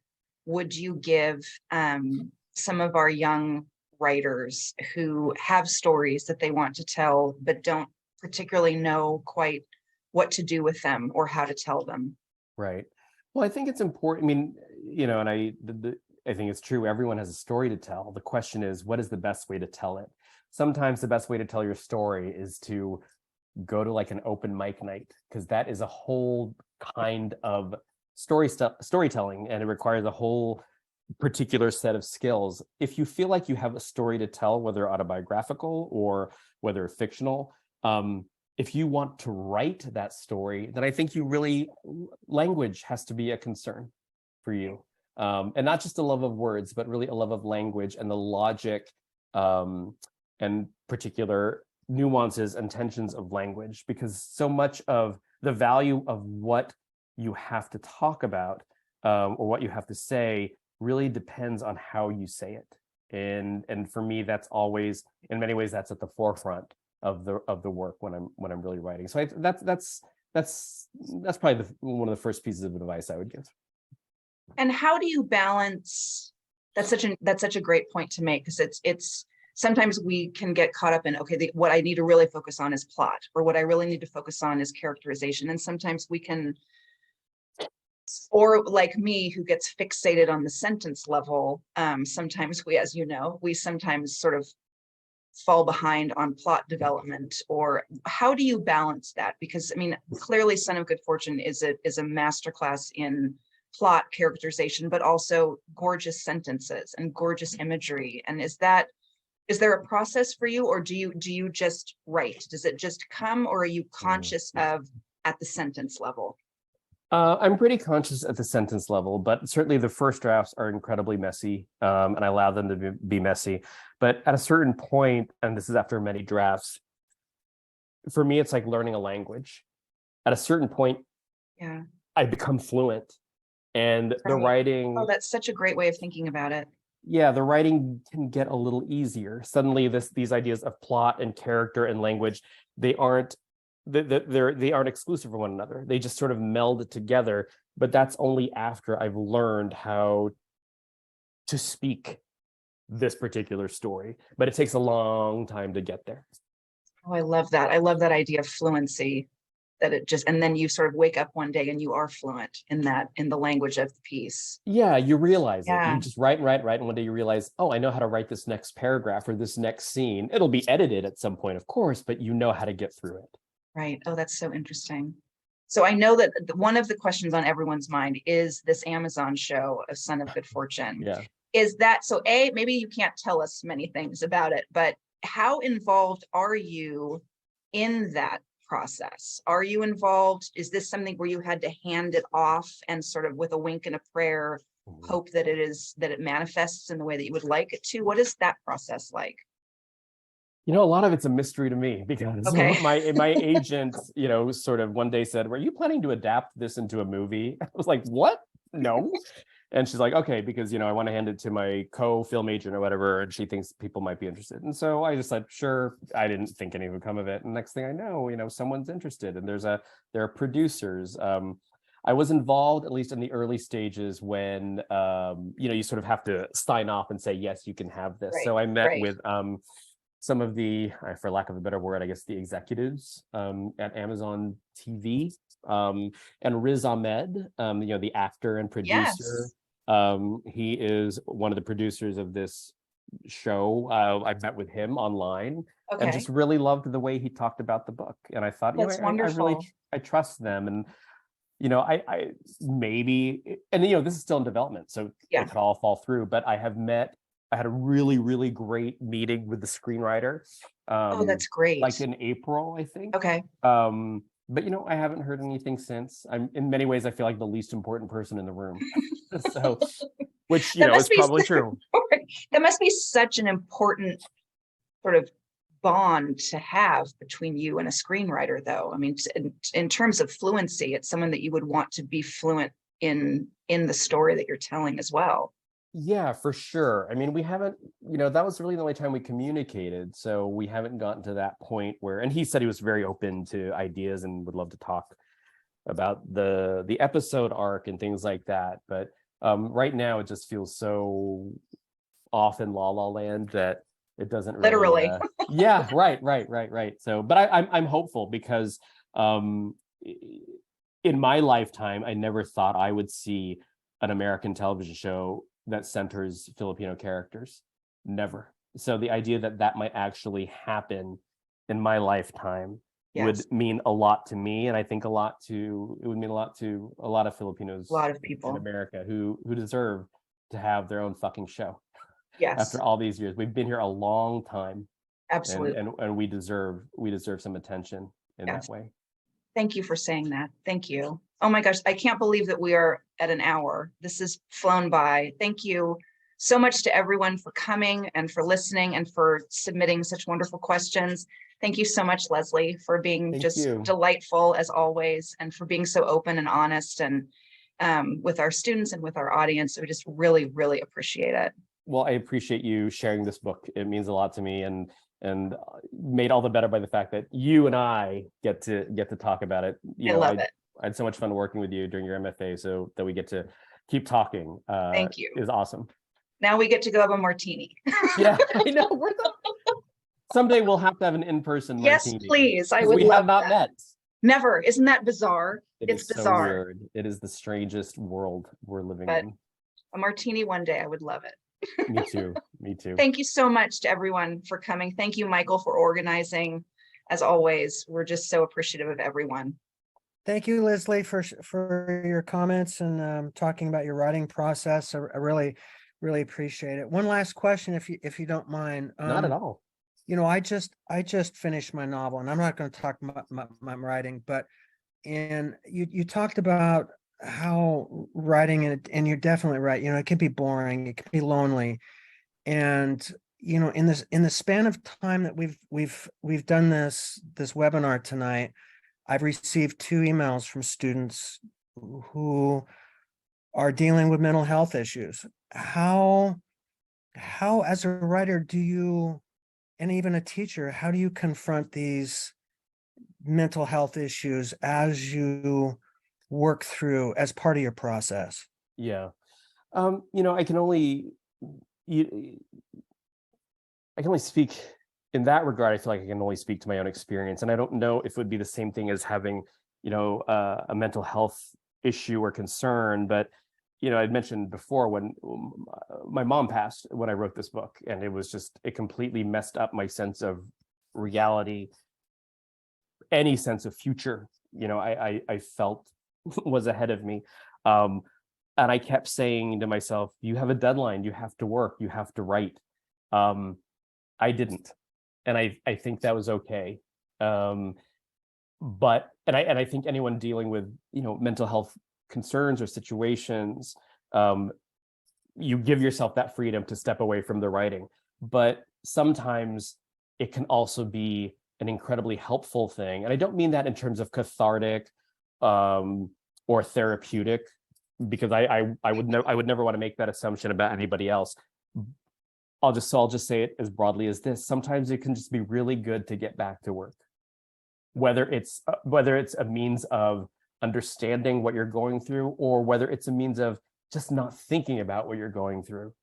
would you give some of our young writers who have stories that they want to tell but don't particularly know quite what to do with them or how to tell them? Right. Well, I think it's important. I mean, and I think it's true. Everyone has a story to tell. The question is, what is the best way to tell it? Sometimes the best way to tell your story is to go to like an open mic night, because that is a whole kind of storytelling, and it requires a whole particular set of skills. If you feel like you have a story to tell, whether autobiographical or whether fictional, if you want to write that story, then I think language has to be a concern for you. And not just a love of words, but really a love of language and the logic and particular nuances and tensions of language, because so much of the value of what you have to talk about or what you have to say really depends on how you say it. And for me, that's always, in many ways, that's at the forefront of the work when I'm really writing. So that's probably one of the first pieces of advice I would give. And how do you balance? That's such a great point to make, because it's sometimes we can get caught up in, okay, what I need to really focus on is plot, or what I really need to focus on is characterization. And sometimes we can, or like me, who gets fixated on the sentence level, sometimes we sometimes sort of fall behind on plot development. Or how do you balance that? Because I mean, clearly Son of Good Fortune is a masterclass in plot characterization, but also gorgeous sentences and gorgeous imagery. And is there a process for you, or do you just write? Does it just come, or are you conscious of at the sentence level? I'm pretty conscious at the sentence level, but certainly the first drafts are incredibly messy, and I allow them to be messy. But at a certain point, and this is after many drafts, for me, it's like learning a language. At a certain point, I become fluent, and the writing. Oh, that's such a great way of thinking about it. yeah, the writing can get a little easier. Suddenly these ideas of plot and character and language, they aren't they aren't exclusive from one another. They just sort of meld together. But that's only after I've learned how to speak this particular story. But it takes a long time to get there. Oh, I love that. I love that idea of fluency, that it just, and then you sort of wake up one day and you are fluent in that, in the language of the piece. Yeah, you realize it. Yeah. You just write, and one day you realize, oh, I know how to write this next paragraph or this next scene. It'll be edited at some point, of course, but you know how to get through it. Right. Oh, that's so interesting. So I know that one of the questions on everyone's mind is this Amazon show of Son of Good Fortune. Yeah. Is that so? Maybe you can't tell us many things about it, but how involved are you in that process? Are you involved? Is this something where you had to hand it off and sort of with a wink and a prayer, hope that it manifests in the way that you would like it to? What is that process like? You know, a lot of it's a mystery to me because Okay. my agent, you know, sort of one day said, "Were you planning to adapt this into a movie?" I was like, "What? No." And she's like, "Okay, because, you know, I want to hand it to my co-film agent or whatever, and she thinks people might be interested." And so I just said, "Sure." I didn't think anything would come of it. And next thing I know, you know, someone's interested, and there are producers. I was involved, at least in the early stages, when you know, you sort of have to sign off and say, yes, you can have this. Right, So I met right. with some of the, for lack of a better word, I guess, the executives at Amazon TV, and Riz Ahmed, you know, the actor and producer. Yes. He is one of the producers of this show. I met with him online and Okay. just really loved the way he talked about the book. And I thought, you know, That's I really wonderful. I trust them. And you know, I maybe, and you know, this is still in development, so Yeah. it could all fall through. But I had a really, really great meeting with the screenwriter. Oh, that's great. Like in April, I think. Okay. But you know, I haven't heard anything since. I'm in many ways, I feel like the least important person in the room. So, which, you That know, is must be probably true. that must be such an important sort of bond to have between you and a screenwriter, though. I mean, in terms of fluency, it's someone that you would want to be fluent in the story that you're telling as well. Yeah, for sure. I mean, we haven't, you know, that was really the only time we communicated. So we haven't gotten to that point where, and he said he was very open to ideas and would love to talk about the episode arc and things like that. But right now it just feels so off in La La Land that it doesn't really, Literally. Yeah, right. So, but I'm hopeful because in my lifetime, I never thought I would see an American television show that centers Filipino characters. Never. So the idea that that might actually happen in my lifetime would mean a lot to me, and I think it would mean a lot to a lot of Filipinos, A lot of people in America who deserve to have their own fucking show. Yes. After all these years, we've been here a long time. Absolutely. And we deserve some attention in that way. Thank you for saying that. Thank you. Oh my gosh, I can't believe that we are at an hour. This has flown by. Thank you so much to everyone for coming and for listening and for submitting such wonderful questions. Thank you so much, Lysley, for being delightful as always, and for being so open and honest and with our students and with our audience. We just really, really appreciate it. Well, I appreciate you sharing this book. It means a lot to me, and made all the better by the fact that you and I get to talk about it. I love it. I had so much fun working with you during your MFA, so that we get to keep talking. Thank you. Is awesome. Now we get to go have a martini. Yeah, I know. Someday we'll have to have an in-person martini. Yes, please. I would. We have not met. Never. Isn't that bizarre? It's bizarre. So weird. It is the strangest world we're living in. A martini one day, I would love it. Me too. Me too. Thank you so much to everyone for coming. Thank you, Michael, for organizing. As always, we're just so appreciative of everyone. Thank you, Lysley, for your comments and talking about your writing process. I really appreciate it. One last question, if you don't mind. Not at all. You know, I just finished my novel, and I'm not going to talk about my writing, but you talked about how writing, and you're definitely right. You know, it can be boring, it can be lonely, and you know, in the span of time that we've done this webinar tonight, I've received 2 emails from students who are dealing with mental health issues. How how, as a writer, do you, and even a teacher, how do you confront these mental health issues as you work through as part of your process? Yeah. I can only you, I can only speak in that regard. I feel like I can only speak to my own experience, and I don't know if it would be the same thing as having, a mental health issue or concern. But I'd mentioned before when my mom passed when I wrote this book, and it completely messed up my sense of reality, any sense of future. I felt was ahead of me. And I kept saying to myself, you have a deadline, you have to work, you have to write. I didn't. And I think that was okay. But I think anyone dealing with, mental health concerns or situations, you give yourself that freedom to step away from the writing. But sometimes it can also be an incredibly helpful thing. And I don't mean that in terms of cathartic or therapeutic, because I would never want to make that assumption about anybody else. I'll just say it as broadly as this. Sometimes it can just be really good to get back to work, whether it's a means of understanding what you're going through, or whether it's a means of just not thinking about what you're going through,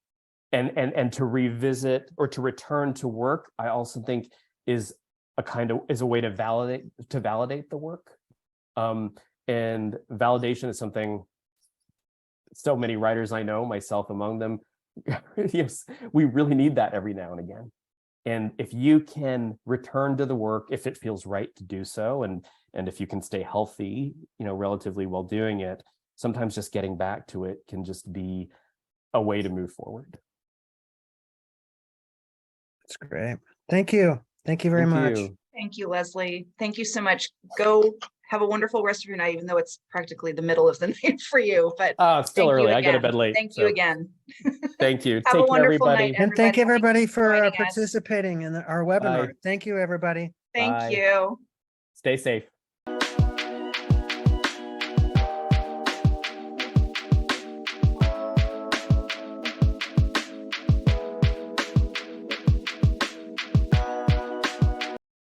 and to revisit or to return to work. I also think is a way to validate the work, and validation is something so many writers I know, myself among them, yes, we really need that every now and again. And if you can return to the work, if it feels right to do so, and if you can stay healthy, relatively while doing it, sometimes just getting back to it can just be a way to move forward. That's great. Thank you. Thank you very much. Thank you, Lysley. Thank you so much. Go have a wonderful rest of your night, even though it's practically the middle of the night for you. But it's still early. I go to bed late. Thank you again. Thank you. Have Take a care, wonderful everybody. night, And thank everybody for joining us. participating in our webinar. Bye. Thank you, everybody. Thank Bye. you. Stay safe.